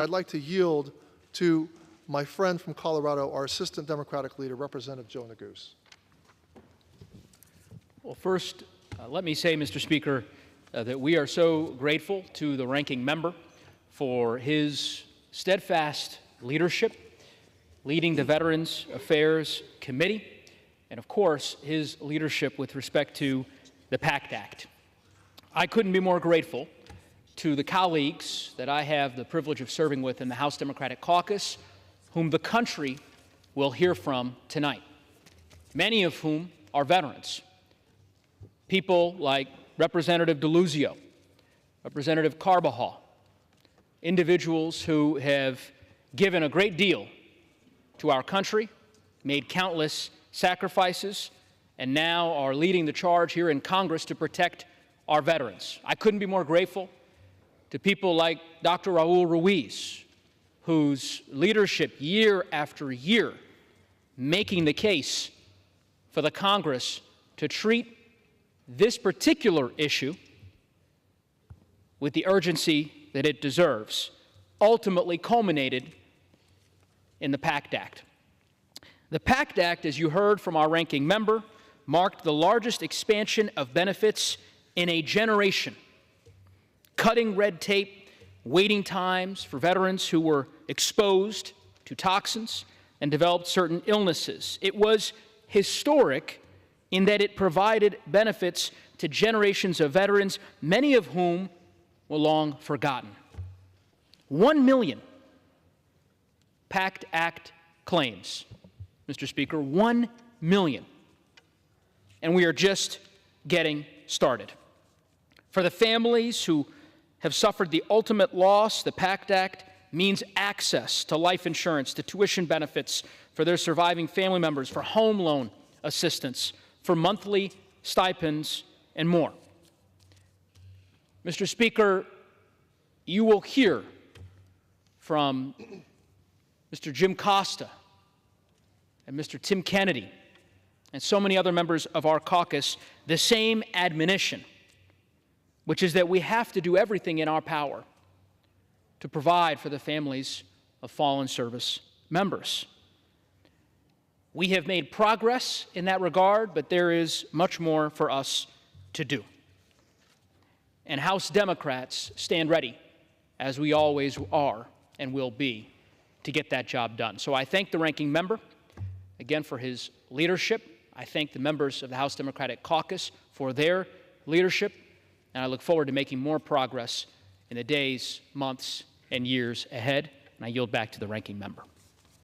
I'd like to yield to my friend from Colorado, our Assistant Democratic Leader, Representative Joe Neguse. Well, first, let me say, Mr. Speaker, that we are so grateful to the ranking member for his steadfast leadership, leading the Veterans Affairs Committee, and of course, his leadership with respect to the PACT Act. I couldn't be more grateful to the colleagues that I have the privilege of serving with in the House Democratic Caucus, whom the country will hear from tonight, many of whom are veterans. People like Representative DeLuzio, Representative Carbajal, individuals who have given a great deal to our country, made countless sacrifices, and now are leading the charge here in Congress to protect our veterans. I couldn't be more grateful to people like Dr. Raul Ruiz, whose leadership year after year making the case for the Congress to treat this particular issue with the urgency that it deserves, ultimately culminated in the PACT Act. The PACT Act, as you heard from our ranking member, marked the largest expansion of benefits in a generation, cutting red tape, waiting times for veterans who were exposed to toxins and developed certain illnesses. It was historic in that it provided benefits to generations of veterans, many of whom were long forgotten. 1 million PACT Act claims, Mr. Speaker, 1 million. And we are just getting started. For the families who have suffered the ultimate loss, the PACT Act means access to life insurance, to tuition benefits for their surviving family members, for home loan assistance, for monthly stipends, and more. Mr. Speaker, you will hear from Mr. Jim Costa and Mr. Tim Kennedy and so many other members of our caucus the same admonition, which is that we have to do everything in our power to provide for the families of fallen service members. We have made progress in that regard, but there is much more for us to do. And House Democrats stand ready, as we always are and will be, to get that job done. So I thank the ranking member, again, for his leadership. I thank the members of the House Democratic Caucus for their leadership, and I look forward to making more progress in the days, months, and years ahead. And I yield back to the ranking member.